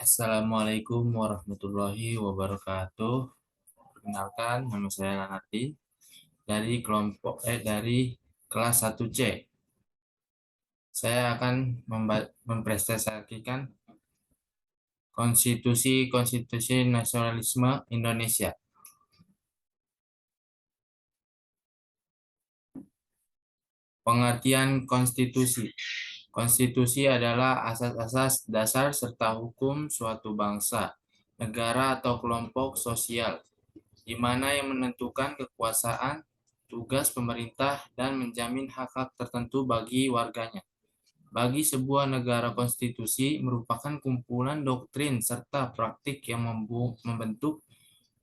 Assalamualaikum warahmatullahi wabarakatuh. Perkenalkan, nama saya Lanati dari dari kelas 1C. Saya akan mempresentasikan Konstitusi Nasionalisme Indonesia. Pengertian konstitusi. Konstitusi adalah asas-asas dasar serta hukum suatu bangsa, negara atau kelompok sosial, di mana yang menentukan kekuasaan, tugas pemerintah, dan menjamin hak-hak tertentu bagi warganya. Bagi sebuah negara, konstitusi merupakan kumpulan doktrin serta praktik yang membentuk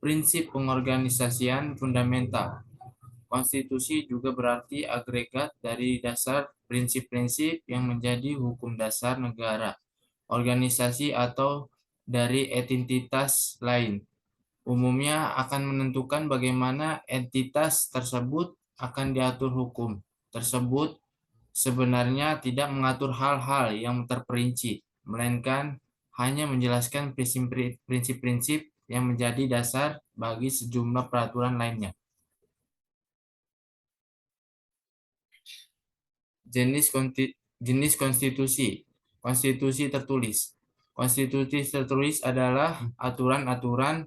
prinsip pengorganisasian fundamental. Konstitusi juga berarti agregat dari dasar prinsip-prinsip yang menjadi hukum dasar negara, organisasi, atau dari entitas lain. Umumnya akan menentukan bagaimana entitas tersebut akan diatur hukum. Tersebut sebenarnya tidak mengatur hal-hal yang terperinci, melainkan hanya menjelaskan prinsip-prinsip yang menjadi dasar bagi sejumlah peraturan lainnya. Jenis konstitusi. Konstitusi tertulis. Konstitusi tertulis adalah aturan-aturan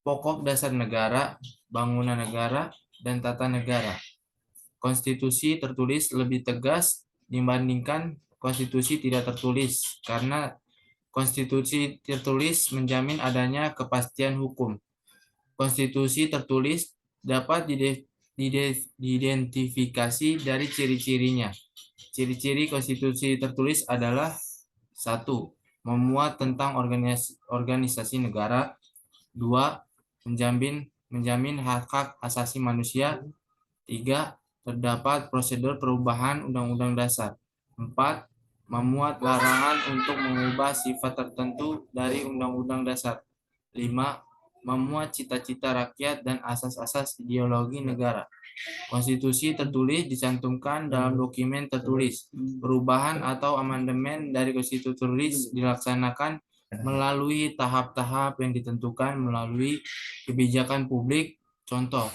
pokok dasar negara, bangunan negara, dan tata negara. Konstitusi tertulis lebih tegas dibandingkan konstitusi tidak tertulis karena konstitusi tertulis menjamin adanya kepastian hukum. Konstitusi tertulis dapat diidentifikasi dari ciri-cirinya. Ciri-ciri konstitusi tertulis adalah: 1. Memuat tentang organisasi negara. 2. Menjamin hak-hak asasi manusia. 3. Terdapat prosedur perubahan Undang-Undang Dasar. 4. Memuat larangan untuk mengubah sifat tertentu dari Undang-Undang Dasar. 5. Memuat cita-cita rakyat dan asas-asas ideologi negara. Konstitusi tertulis dicantumkan dalam dokumen tertulis. Perubahan atau amandemen dari konstitusi tertulis dilaksanakan melalui tahap-tahap yang ditentukan melalui kebijakan publik. Contoh,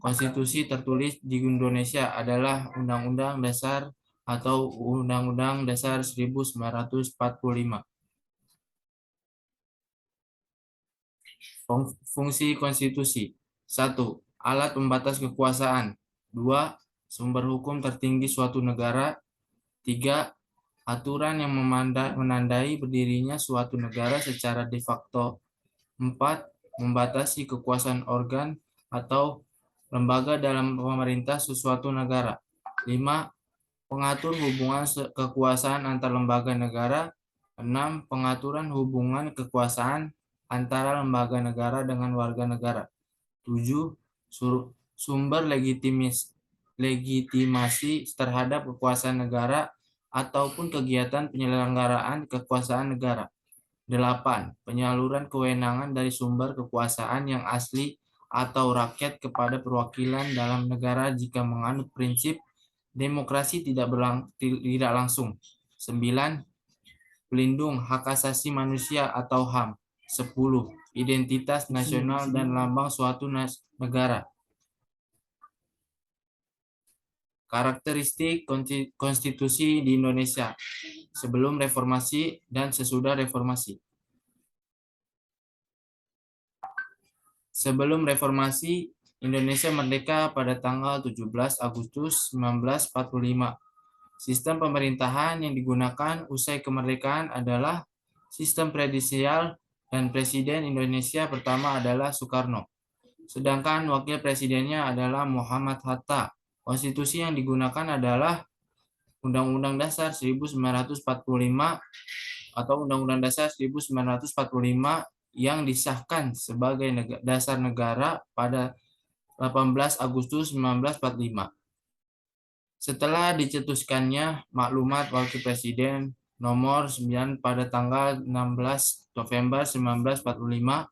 konstitusi tertulis di Indonesia adalah Undang-Undang Dasar atau Undang-Undang Dasar 1945. Fungsi konstitusi. 1. Alat pembatas kekuasaan. 2. Sumber hukum tertinggi suatu negara. 3. Aturan yang menandai berdirinya suatu negara secara de facto. 4. Membatasi kekuasaan organ atau lembaga dalam pemerintah sesuatu negara. 5. Pengatur hubungan kekuasaan antar lembaga negara. 6. Pengaturan hubungan kekuasaan antara lembaga negara dengan warga negara. 7. Sumber legitimasi terhadap kekuasaan negara ataupun kegiatan penyelenggaraan kekuasaan negara. 8. Penyaluran kewenangan dari sumber kekuasaan yang asli atau rakyat kepada perwakilan dalam negara jika menganut prinsip demokrasi tidak langsung. 9. Pelindung hak asasi manusia atau HAM. 10. Identitas nasional dan lambang suatu negara. Karakteristik konstitusi di Indonesia sebelum reformasi dan sesudah reformasi. Sebelum reformasi, Indonesia merdeka pada tanggal 17 Agustus 1945. Sistem pemerintahan yang digunakan usai kemerdekaan adalah sistem presidensial dan Presiden Indonesia pertama adalah Soekarno. Sedangkan wakil presidennya adalah Muhammad Hatta. Konstitusi yang digunakan adalah Undang-Undang Dasar 1945 atau Undang-Undang Dasar 1945 yang disahkan sebagai dasar negara pada 18 Agustus 1945. Setelah dicetuskannya Maklumat Wakil Presiden nomor 9 pada tanggal 16 November 1945,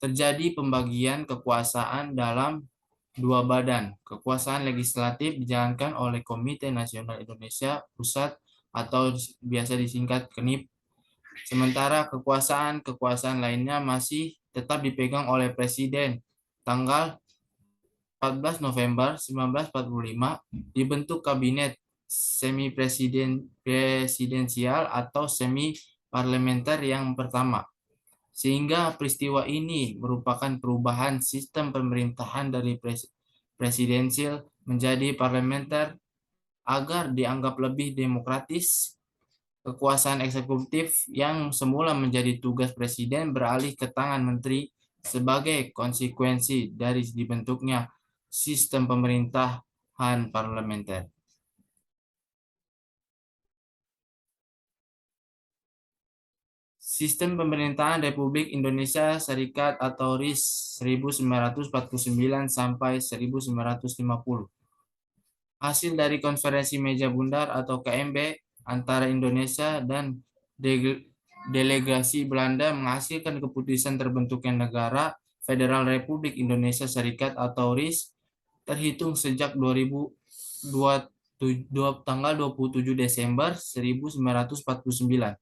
terjadi pembagian kekuasaan dalam dua badan. Kekuasaan legislatif dijalankan oleh Komite Nasional Indonesia Pusat atau biasa disingkat KNIP, Sementara kekuasaan lainnya masih tetap dipegang oleh Presiden. Tanggal 14 November 1945 dibentuk kabinet semi presidensial atau semi parlementer yang pertama. Sehingga peristiwa ini merupakan perubahan sistem pemerintahan dari presidensial menjadi parlementer agar dianggap lebih demokratis. Kekuasaan eksekutif yang semula menjadi tugas presiden beralih ke tangan menteri sebagai konsekuensi dari dibentuknya sistem pemerintahan parlementer. Sistem Pemerintahan Republik Indonesia Serikat atau RIS 1949 sampai 1950. Hasil dari konferensi meja bundar atau KMB antara Indonesia dan delegasi Belanda menghasilkan keputusan terbentuknya negara Federal Republik Indonesia Serikat atau RIS terhitung sejak 2002 tanggal 27 Desember 1949.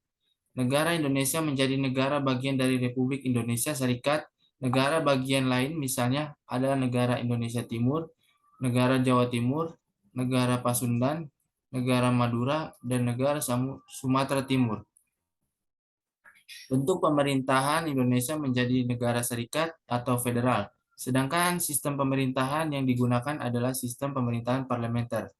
Negara Indonesia menjadi negara bagian dari Republik Indonesia Serikat. Negara bagian lain misalnya adalah negara Indonesia Timur, negara Jawa Timur, negara Pasundan, negara Madura, dan negara Sumatera Timur. Bentuk pemerintahan Indonesia menjadi negara serikat atau federal, sedangkan sistem pemerintahan yang digunakan adalah sistem pemerintahan parlementer.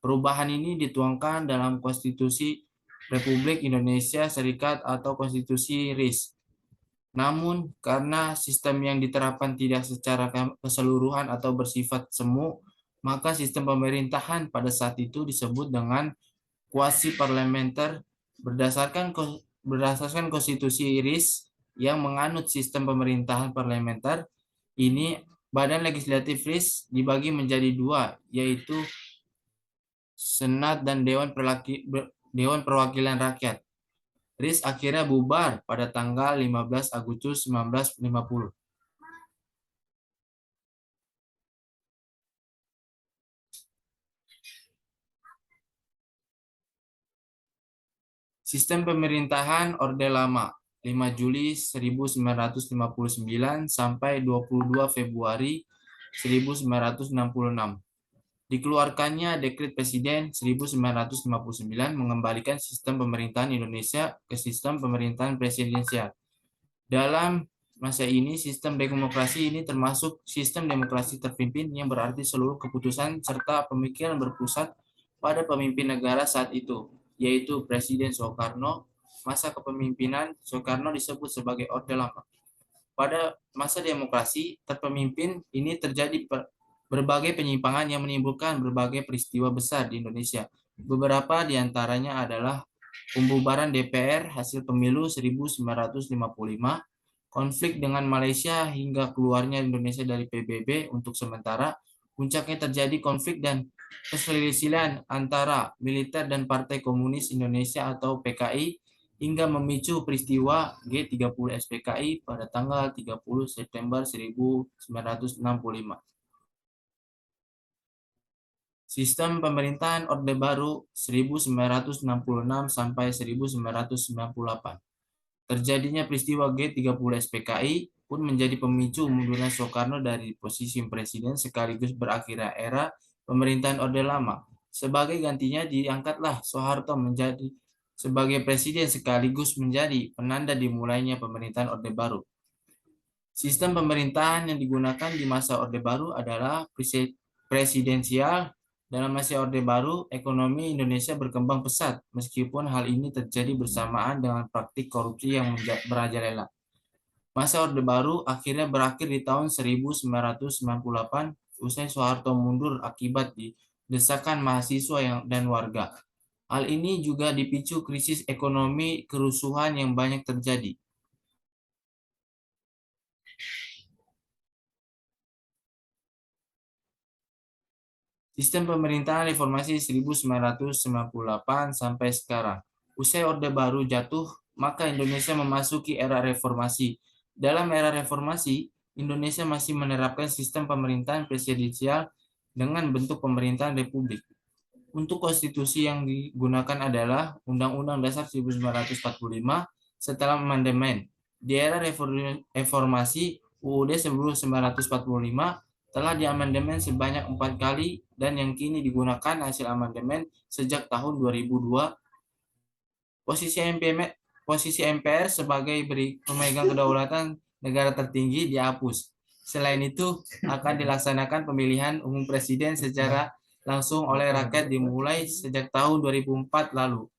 Perubahan ini dituangkan dalam Konstitusi Republik Indonesia Serikat atau Konstitusi RIS. Namun, karena sistem yang diterapkan tidak secara keseluruhan atau bersifat semu, maka sistem pemerintahan pada saat itu disebut dengan kuasi parlementer berdasarkan konstitusi RIS yang menganut sistem pemerintahan parlementer. Ini badan legislatif RIS dibagi menjadi dua, yaitu Senat dan Dewan Perwakilan Rakyat. RIS akhirnya bubar pada tanggal 15 Agustus 1950. Sistem pemerintahan Orde Lama 5 Juli 1959 sampai 22 Februari 1966. Dikeluarkannya Dekret Presiden 1959 mengembalikan sistem pemerintahan Indonesia ke sistem pemerintahan presidensial. Dalam masa ini, sistem demokrasi ini termasuk sistem demokrasi terpimpin yang berarti seluruh keputusan serta pemikiran berpusat pada pemimpin negara saat itu, yaitu Presiden Soekarno. Masa kepemimpinan Soekarno disebut sebagai Orde Lama. Pada masa demokrasi terpemimpin ini terjadi berbagai penyimpangan yang menimbulkan berbagai peristiwa besar di Indonesia. Beberapa di antaranya adalah pembubaran DPR hasil pemilu 1955, konflik dengan Malaysia hingga keluarnya Indonesia dari PBB untuk sementara. Puncaknya terjadi konflik dan perselisihan antara militer dan Partai Komunis Indonesia atau PKI hingga memicu peristiwa G30 SPKI pada tanggal 30 September 1965. Sistem pemerintahan Orde Baru 1966 sampai 1998. Terjadinya peristiwa G30 SPKI pun menjadi pemicu mundurnya Soekarno dari posisi presiden sekaligus berakhirnya era pemerintahan Orde Lama. Sebagai gantinya diangkatlah Soeharto menjadi sebagai presiden sekaligus menjadi penanda dimulainya pemerintahan Orde Baru. Sistem pemerintahan yang digunakan di masa Orde Baru adalah presidensial. Dalam masa Orde Baru, ekonomi Indonesia berkembang pesat, meskipun hal ini terjadi bersamaan dengan praktik korupsi yang merajalela. Masa Orde Baru akhirnya berakhir di tahun 1998, usai Soeharto mundur akibat desakan mahasiswa dan warga. Hal ini juga dipicu krisis ekonomi kerusuhan yang banyak terjadi. Sistem pemerintahan reformasi 1998 sampai sekarang. Usai Orde Baru jatuh, maka Indonesia memasuki era reformasi. Dalam era reformasi, Indonesia masih menerapkan sistem pemerintahan presidensial dengan bentuk pemerintahan republik. Untuk konstitusi yang digunakan adalah Undang-Undang Dasar 1945 setelah amandemen. Di era reformasi, UUD 1945 telah diamandemen sebanyak 4 kali dan yang kini digunakan hasil amandemen sejak tahun 2002. Posisi MPR sebagai pemegang kedaulatan negara tertinggi dihapus. Selain itu, akan dilaksanakan pemilihan umum presiden secara langsung oleh rakyat dimulai sejak tahun 2004 lalu.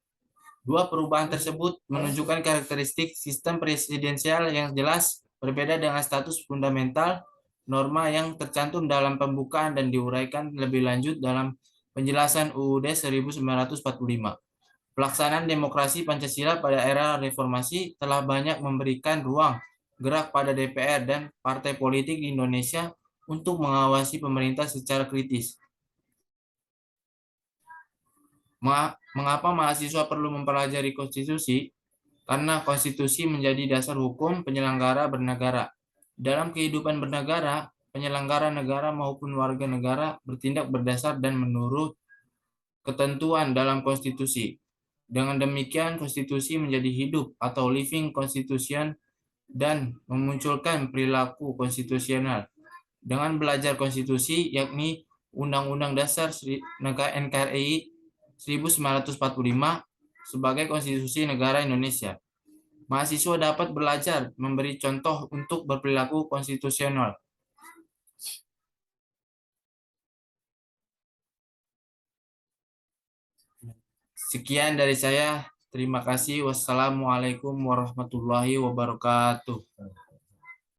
Dua perubahan tersebut menunjukkan karakteristik sistem presidensial yang jelas berbeda dengan status fundamental, norma yang tercantum dalam pembukaan dan diuraikan lebih lanjut dalam penjelasan UUD 1945. Pelaksanaan demokrasi Pancasila pada era reformasi telah banyak memberikan ruang gerak pada DPR dan partai politik di Indonesia untuk mengawasi pemerintah secara kritis. Mengapa mahasiswa perlu mempelajari konstitusi? Karena konstitusi menjadi dasar hukum penyelenggara bernegara. Dalam kehidupan bernegara, penyelenggara negara maupun warga negara bertindak berdasar dan menurut ketentuan dalam konstitusi. Dengan demikian, konstitusi menjadi hidup atau living constitution dan memunculkan perilaku konstitusional. Dengan belajar konstitusi, yakni Undang-Undang Dasar Negara NKRI 1945 sebagai konstitusi negara Indonesia, mahasiswa dapat belajar memberi contoh untuk berperilaku konstitusional. Sekian dari saya. Terima kasih. Wassalamualaikum warahmatullahi wabarakatuh.